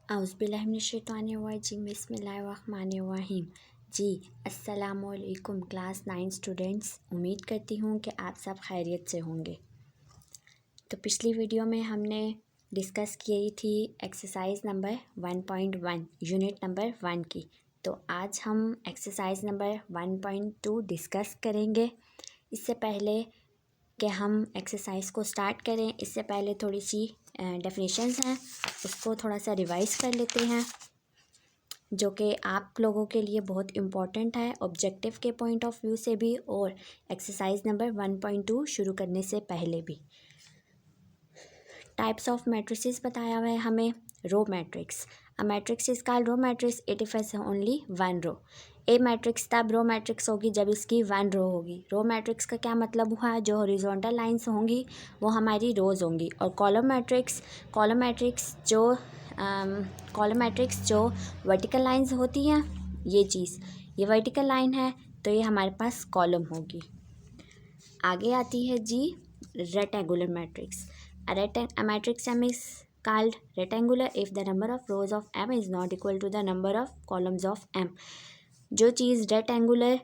औज़ुबिल्लाहिमिनश्शैतानिर्रजीम बिस्मिल्लाहिर्रहमानिर्रहीम। जी अस्सलामुअलैकुम class 9 students, उम्मीद करती हूँ कि आप सब खैरियत से होंगे। तो पिछली वीडियो में हमने डिस्कस की थी एक्सरसाइज नंबर 1.1 यूनिट नंबर 1 की। तो आज हम एक्सरसाइज नंबर 1.2 डिस्कस करेंगे। इससे पहले कि हम एक्सरसाइज को स्टार्ट करें, इससे पहले थोड़ी सी डेफिनेशंस हैं, उसको थोड़ा सा रिवाइज कर लेते हैं, जो कि आप लोगों के लिए बहुत इम्पॉर्टेंट है ऑब्जेक्टिव के पॉइंट ऑफ व्यू से भी और एक्सरसाइज नंबर 1.2 शुरू करने से पहले भी। टाइप्स ऑफ मैट्रिसेस बताया हुआ है हमें। Row matrix, a matrix is called row matrix, it if only one row. A matrix तब रो मैट्रिक्स होगी जब इसकी वन रो होगी। रो मैट्रिक्स का क्या मतलब हुआ, जो हॉरिजॉन्टल लाइंस होंगी वो हमारी रोज़ होंगी। और कॉलम मैट्रिक्स जो वर्टिकल लाइंस होती हैं, ये वर्टिकल लाइन है तो ये हमारे पास कॉलम होगी। आगे आती है जी rectangular matrix. A matrix M is called rectangular if the number of rows of M is not equal to the number of columns of M। जो चीज़ रेक्टेंगुलर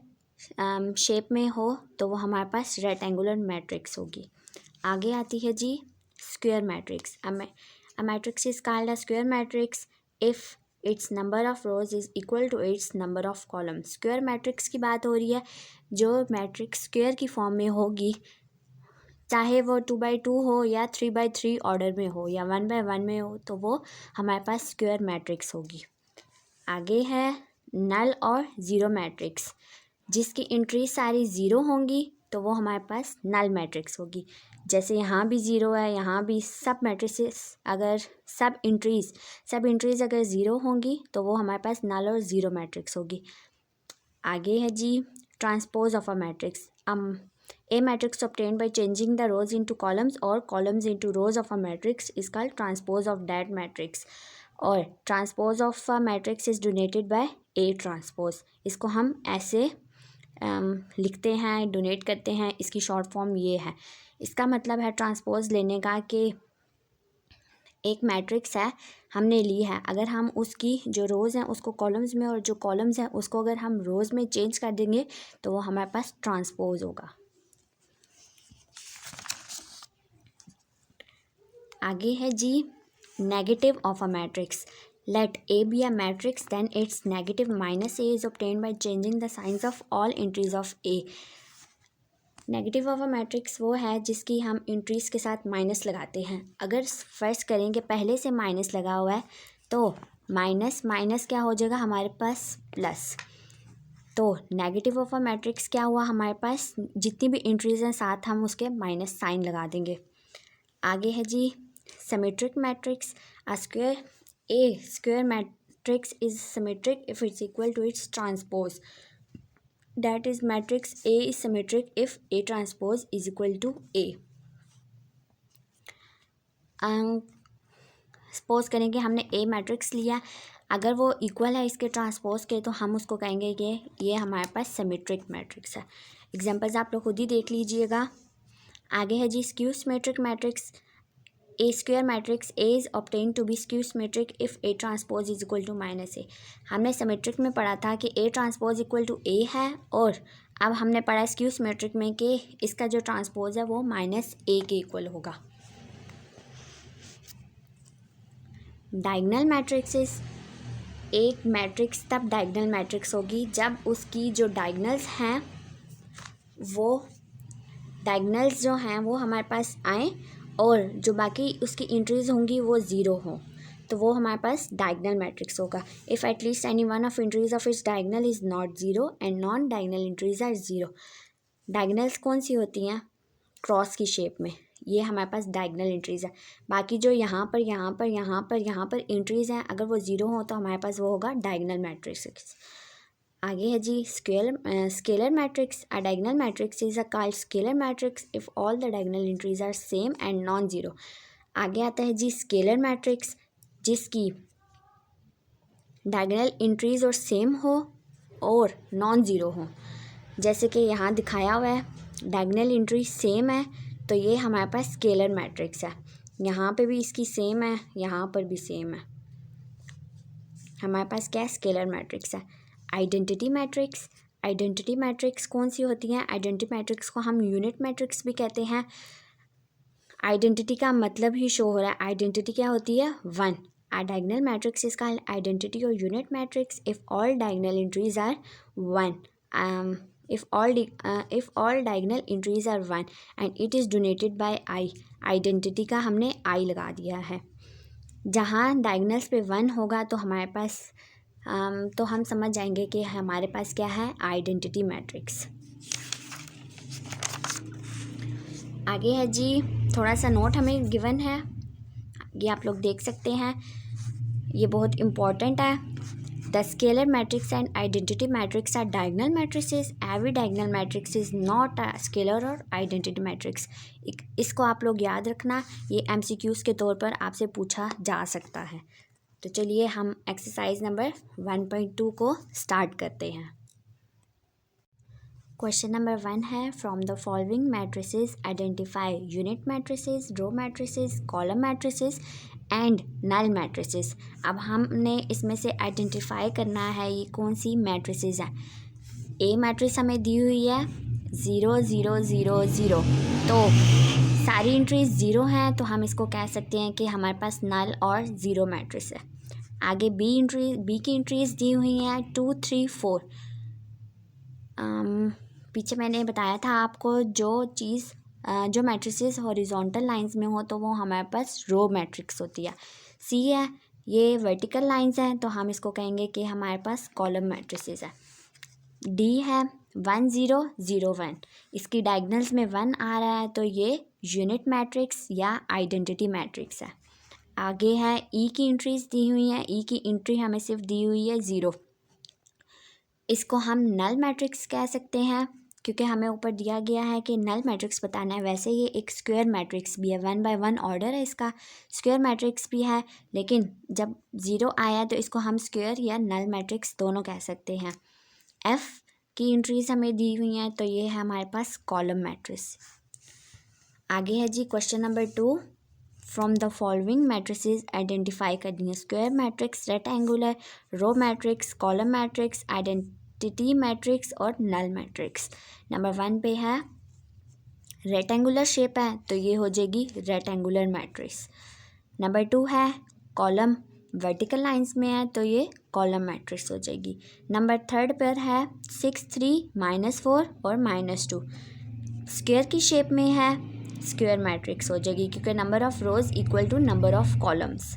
शेप में हो तो वो हमारे पास रेक्टेंगुलर मैट्रिक्स होगी। आगे आती है जी square matrix. A matrix is called a square matrix if its number of rows is equal to its number of columns। Square matrix की बात हो रही है, जो मैट्रिक्स स्क्वायर की फॉर्म में होगी, चाहे वो 2x2 हो या 3x3 ऑर्डर में हो या 1x1 में हो, तो वो हमारे पास स्क्वायर मैट्रिक्स होगी। आगे है नल और ज़ीरो मैट्रिक्स। जिसकी एंट्री सारी ज़ीरो होंगी तो वो हमारे पास नल मैट्रिक्स होगी। जैसे यहाँ भी ज़ीरो है, यहाँ भी सब मैट्रिसेस अगर सब एंट्रीज़ अगर ज़ीरो होंगी तो वो हमारे पास नल और ज़ीरो मैट्रिक्स होगी। आगे है जी transpose of a matrix. A matrix obtained by changing the rows into columns or columns into rows of a matrix is called transpose of that matrix। और transpose of a matrix is denoted by A transpose। इसको हम ऐसे लिखते हैं, donate करते हैं, इसकी short form ये है। इसका मतलब है ट्रांसपोज लेने का कि एक मैट्रिक्स है हमने ली है, अगर हम उसकी जो रोज़ हैं उसको कॉलम्स में और जो कॉलम्स हैं उसको अगर हम रोज़ में चेंज कर देंगे तो वो हमारे पास ट्रांसपोज होगा। आगे है जी negative of a matrix. Let A be a matrix then its negative minus A is obtained by changing the signs of all entries of A. Negative of a matrix वो है जिसकी हम एंट्रीज के साथ माइनस लगाते हैं। अगर फर्ज करें कि पहले से माइनस लगा हुआ है तो माइनस माइनस क्या हो जाएगा हमारे पास प्लस। तो नेगेटिव ऑफ अ मैट्रिक्स क्या हुआ, हमारे पास जितनी भी एंट्रीज हैं साथ हम उसके माइनस साइन लगा देंगे। आगे है जी symmetric matrix. A square matrix is symmetric if it's equal to its transpose। That is, matrix A is symmetric if A transpose is equal to A। Suppose करें कि हमने A मैट्रिक्स लिया, अगर वो इक्वल है इसके ट्रांसपोज के तो हम उसको कहेंगे कि ये हमारे पास सिमेट्रिक मैट्रिक्स है। एग्जांपल्स आप लोग खुद ही देख लीजिएगा। आगे है जी skew symmetric matrix. A square matrix A is obtained to be skew symmetric if A transpose is equal to minus A। हमने सिमेट्रिक में पढ़ा था कि A transpose equal to A है, और अब हमने पढ़ा स्क्यू सिमेट्रिक में कि इसका जो ट्रांसपोज है वो माइनस A के इक्वल होगा। डायगोनल मैट्रिक्स, एक मैट्रिक्स तब डायगोनल मैट्रिक्स होगी जब उसकी जो डायगोनल्स हैं वो डायगोनल्स जो हैं वो हमारे पास आएँ और जो बाकी उसकी एंट्रीज होंगी वो ज़ीरो हों, तो वो हमारे पास डायगोनल मैट्रिक्स होगा। If at least any one of entries of its diagonal is not zero and non diagonal entries are zero. Diagonals कौन सी होती हैं, क्रॉस की शेप में, ये हमारे पास डायगोनल एंट्रीज़ है। बाकी जो यहाँ पर एंट्रीज़ हैं अगर वो ज़ीरो हों तो हमारे पास वो होगा डायगोनल मैट्रिक्स। आगे है जी scalar matrix. A diagonal matrix is a called scalar matrix if all the diagonal entries are same and non zero. आगे आता है जी स्केलर मैट्रिक्स जिसकी डायगोनल एंट्रीज और सेम हो और नॉन ज़ीरो हो। जैसे कि यहाँ दिखाया हुआ है, डायगोनल एंट्री सेम है तो ये हमारे पास स्केलर मैट्रिक्स है। यहाँ पे भी इसकी सेम है, यहाँ पर भी सेम है। हमारे पास क्या है, स्केलर मैट्रिक्स है। आइडेंटिटी मैट्रिक्स, आइडेंटिटी मैट्रिक्स कौन सी होती हैं, आइडेंटिटी मैट्रिक्स को हम यूनिट मैट्रिक्स भी कहते हैं। आइडेंटिटी का मतलब ही शो हो रहा है, आइडेंटिटी क्या होती है, 1। A diagonal matrix is called identity or unit matrix if all diagonal entries are 1. If all diagonal entries are 1 and it is denoted by I. Identity का हमने I लगा दिया है। जहाँ डायगनल्स पे 1 होगा तो हमारे पास तो हम समझ जाएंगे कि हमारे पास क्या है, आइडेंटिटी मैट्रिक्स। आगे है जी, थोड़ा सा नोट हमें गिवन है, ये आप लोग देख सकते हैं, ये बहुत इम्पॉर्टेंट है। The scalar matrix and identity matrix are diagonal matrices. Every diagonal matrix is not a scalar और आइडेंटिटी मैट्रिक्स। इसको आप लोग याद रखना, ये MCQs के तौर पर आपसे पूछा जा सकता है। तो चलिए हम एक्सरसाइज नंबर 1.2 को स्टार्ट करते हैं। क्वेश्चन नंबर 1 है, from the following matrices identify unit matrices, row matrices, column matrices and null matrices. अब हमने इसमें से आइडेंटिफाई करना है ये कौन सी मैट्रिसेस हैं। ए मैट्रिक्स हमें दी हुई है 0 0 0 0, तो सारी एंट्रीज 0 हैं, तो हम इसको कह सकते हैं कि हमारे पास नल और 0 मैट्रिक्स है। आगे बी की एंट्रीज दी हुई हैं 2 3 4। पीछे मैंने बताया था आपको, जो मैट्रिसेस हॉरिजॉन्टल लाइंस में हो तो वो हमारे पास रो मैट्रिक्स होती है। सी है, ये वर्टिकल लाइंस हैं तो हम इसको कहेंगे कि हमारे पास कॉलम मैट्रिसेस है। डी है 1 0 0 1, इसकी डायगनल्स में 1 आ रहा है तो ये यूनिट मैट्रिक्स या आइडेंटिटी मैट्रिक्स है। आगे है ई की एंट्रीज दी हुई हैं, ई की एंट्री हमें सिर्फ दी हुई है 0, इसको हम नल मैट्रिक्स कह सकते हैं क्योंकि हमें ऊपर दिया गया है कि नल मैट्रिक्स बताना है। वैसे ये एक स्क्वायर मैट्रिक्स भी है, 1 by 1 ऑर्डर है इसका, स्क्वायर मैट्रिक्स भी है, लेकिन जब 0 आया तो इसको हम स्क्वायर या नल मैट्रिक्स दोनों कह सकते हैं। एफ की एंट्रीज हमें दी हुई हैं तो ये है हमारे पास कॉलम मैट्रिक्स। आगे है जी question number 2, from the following matrices identify करनी है square matrix, rectangular, row matrix, column matrix, identity matrix और नल मैट्रिक्स। नंबर 1 पे है रेक्टेंगुलर शेप है तो ये हो जाएगी रेक्टेंगुलर मैट्रिक्स। नंबर 2 है कॉलम वर्टिकल लाइंस में है तो ये कॉलम मैट्रिक्स हो जाएगी। नंबर 3 पर है 6 3 -4 और -2, स्क्वायर की शेप में है, स्क्वायर मैट्रिक्स हो जाएगी क्योंकि number of rows equal to number of columns.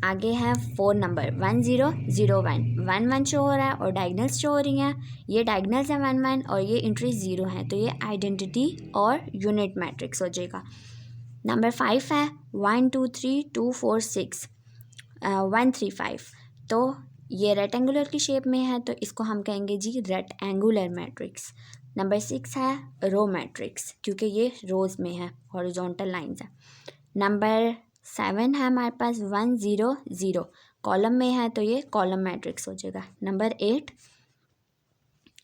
आगे है 4 नंबर 1 0 0 1, 1 1 शो हो रहा है और डायगनल्स शो हो रही हैं, ये डायगनल्स है 1 1 और ये एंट्री 0 है तो ये आइडेंटिटी और यूनिट मैट्रिक्स हो जाएगा। नंबर 5 है 1 2 3 2 4 6 1 3 5, तो ये रेक्टेंगुलर की शेप में है तो इसको हम कहेंगे जी रेक्टेंगुलर मैट्रिक्स। नंबर 6 है रो मैट्रिक्स क्योंकि ये रोज में है, हॉरिजॉन्टल लाइंस है। नंबर 7 है हमारे पास 1 0 0, कॉलम में है तो ये कॉलम मैट्रिक्स हो जाएगा। नंबर 8,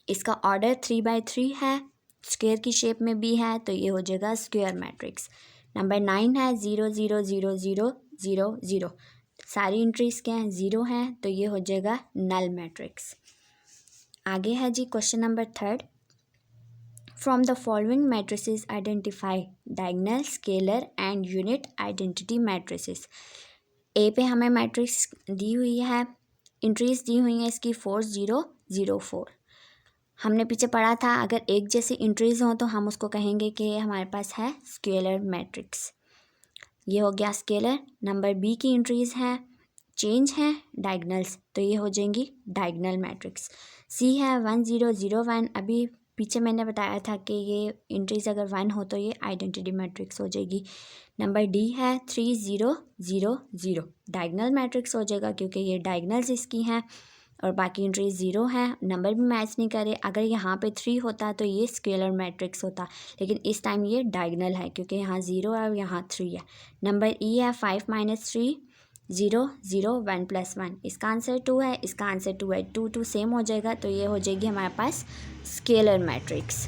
इसका ऑर्डर 3 by 3 है, स्क्वायर की शेप में भी है तो ये हो जाएगा स्क्वायर मैट्रिक्स। नंबर 9 है 0 0 0 0 0 0, सारी एंट्रीज क्या हैं 0 हैं तो ये हो जाएगा नल मैट्रिक्स। आगे है जी question number 3, from the following matrices identify diagonal, scalar and unit identity matrices. A पे हमें मैट्रिक्स दी हुई है, एंट्रीज दी हुई हैं इसकी 4 0 0 4। हमने पीछे पढ़ा था अगर एक जैसी एंट्रीज हों तो हम उसको कहेंगे कि हमारे पास है स्केलर मैट्रिक्स। ये हो गया स्केलर। नंबर बी की एंट्रीज हैं चेंज हैं डायगनल्स तो ये हो जाएंगी डायगनल मैट्रिक्स। सी है 1 0 0 1, अभी पीछे मैंने बताया था कि ये एंट्रीज अगर 1 हो तो ये आइडेंटिटी मैट्रिक्स हो जाएगी। नंबर डी है 3 0 0 0, डायगनल मैट्रिक्स हो जाएगा क्योंकि ये डायगनल्स इसकी हैं और बाकी एंट्रीज 0 हैं, नंबर भी मैच नहीं करे। अगर यहाँ पे 3 होता तो ये स्केलर मैट्रिक्स होता, लेकिन इस टाइम ये डायगनल है क्योंकि यहाँ 0 है और यहाँ 3 है। नंबर ई है 5 -3 0 0 1 + 1, इसका आंसर 2 है, इसका आंसर 2 है, 2 2 सेम हो जाएगा तो ये हो जाएगी हमारे पास scalar matrix.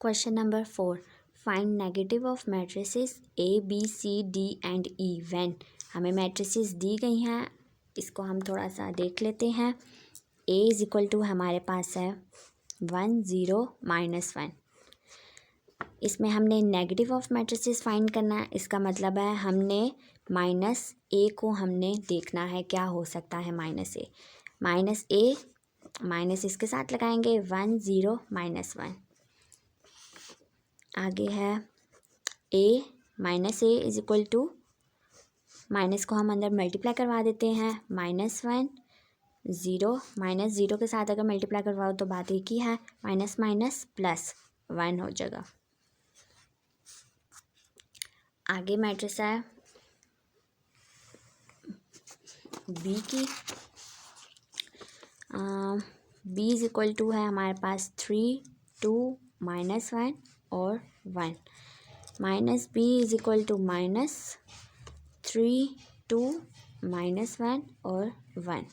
Question number 4, find negative of matrices A B C D and E when. हमें मैट्रिसेस दी गई हैं इसको हम थोड़ा सा देख लेते हैं। A इज़ इक्वल टू हमारे पास है 1 0 -1। इसमें हमने नेगेटिव ऑफ मैट्रिसेस फाइंड करना है। इसका मतलब है हमने -A को हमने देखना है क्या हो सकता है -A माइनस इसके साथ लगाएंगे 1 0 -1। आगे है A is equal to minus को हम अंदर मल्टीप्लाई करवा देते हैं -1 0 के साथ अगर मल्टीप्लाई करवाओ तो बात एक ही है, माइनस माइनस प्लस 1 हो जाएगा। आगे मैट्रिक्स है B की। B इज़ इक्वल टू है हमारे पास 3 2 -1 और 1। -B इज़ इक्वल टू -3 2 -1 और 1।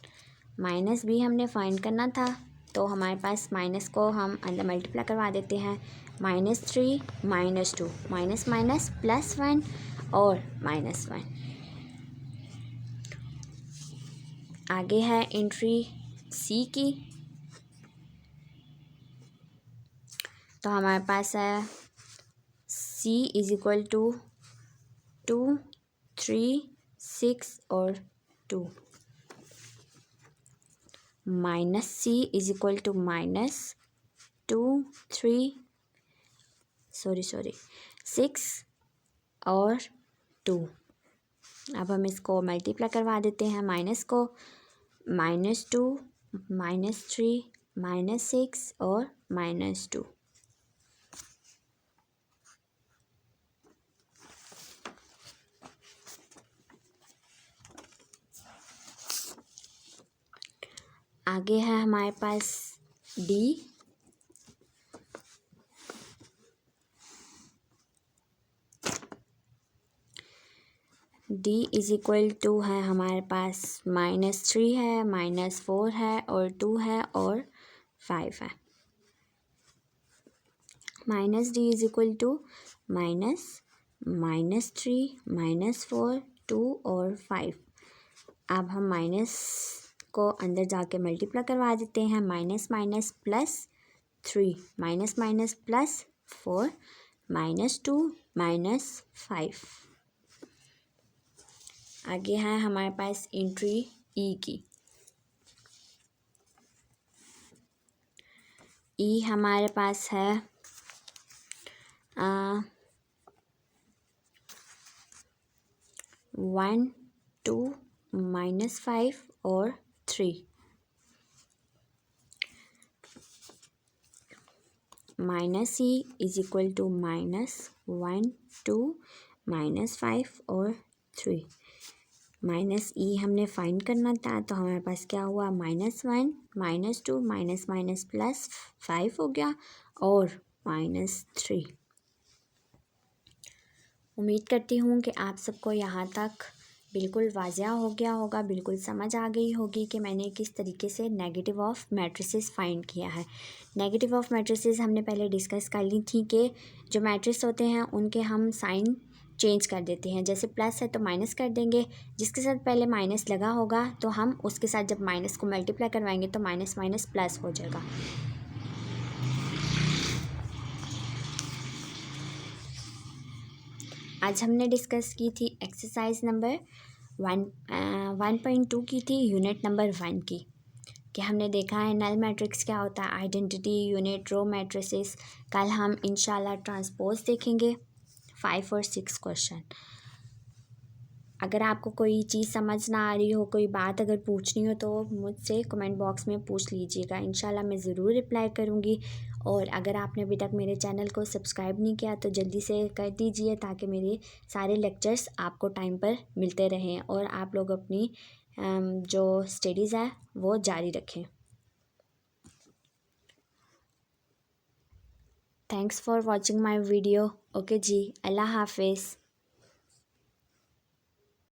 -B हमने फाइंड करना था तो हमारे पास माइनस को हम अंदर मल्टीप्लाई करवा देते हैं, -3 -2 माइनस माइनस +1 और -1। आगे है एंट्री C की। तो हमारे पास है C इज़ इक्वल टू 2 3 6 और 2। -C इज़ इक्वल टू -2 3 6 और 2। अब हम इसको मल्टीप्लाई करवा देते हैं, माइनस को -2 -3 -6 और -2। आगे है हमारे पास D। D is equal to है हमारे पास -3 है -4 है और 2 है और 5 है। -D इज़ इक्वल टू -3 -4 2 और 5। अब हम माइनस को अंदर जाके मल्टीप्लाई करवा देते हैं, माइनस माइनस +3 माइनस माइनस +4 -2 -5। आगे है हमारे पास एंट्री E की। E हमारे पास है 1 2 -5 और 3। -E इज़ इक्वल टू -1 2 -5 और 3। -E हमने फाइंड करना था तो हमारे पास क्या हुआ, -1 -2 माइनस माइनस +5 हो गया और -3। उम्मीद करती हूँ कि आप सबको यहाँ तक बिल्कुल वाज़िया हो गया होगा, बिल्कुल समझ आ गई होगी कि मैंने किस तरीके से नेगेटिव ऑफ मैट्रिसेस फाइंड किया है। नेगेटिव ऑफ मैट्रिसेस हमने पहले डिस्कस कर ली थी कि जो मैट्रिक्स होते हैं उनके हम साइन चेंज कर देते हैं। जैसे प्लस है तो माइनस कर देंगे, जिसके साथ पहले माइनस लगा होगा तो हम उसके साथ जब माइनस को मल्टीप्लाई करवाएंगे तो माइनस माइनस प्लस हो जाएगा। आज हमने डिस्कस की थी एक्सरसाइज नंबर 1.2 की थी, यूनिट नंबर 1 की, कि हमने देखा है नल मैट्रिक्स क्या होता है, आइडेंटिटी, यूनिट, रो मैट्रिसेस। कल हम इंशाल्लाह ट्रांसपोज देखेंगे 5 और 6 क्वेश्चन। अगर आपको कोई चीज़ समझ ना आ रही हो, कोई बात अगर पूछनी हो तो मुझसे कमेंट बॉक्स में पूछ लीजिएगा, इंशाल्लाह मैं ज़रूर रिप्लाई करूँगी। और अगर आपने अभी तक मेरे चैनल को सब्सक्राइब नहीं किया तो जल्दी से कर दीजिए ताकि मेरे सारे लेक्चर्स आपको टाइम पर मिलते रहें और आप लोग अपनी जो स्टडीज़ है वो जारी रखें। Thanks for watching my video. Okay जी, अल्लाह हाफिज़।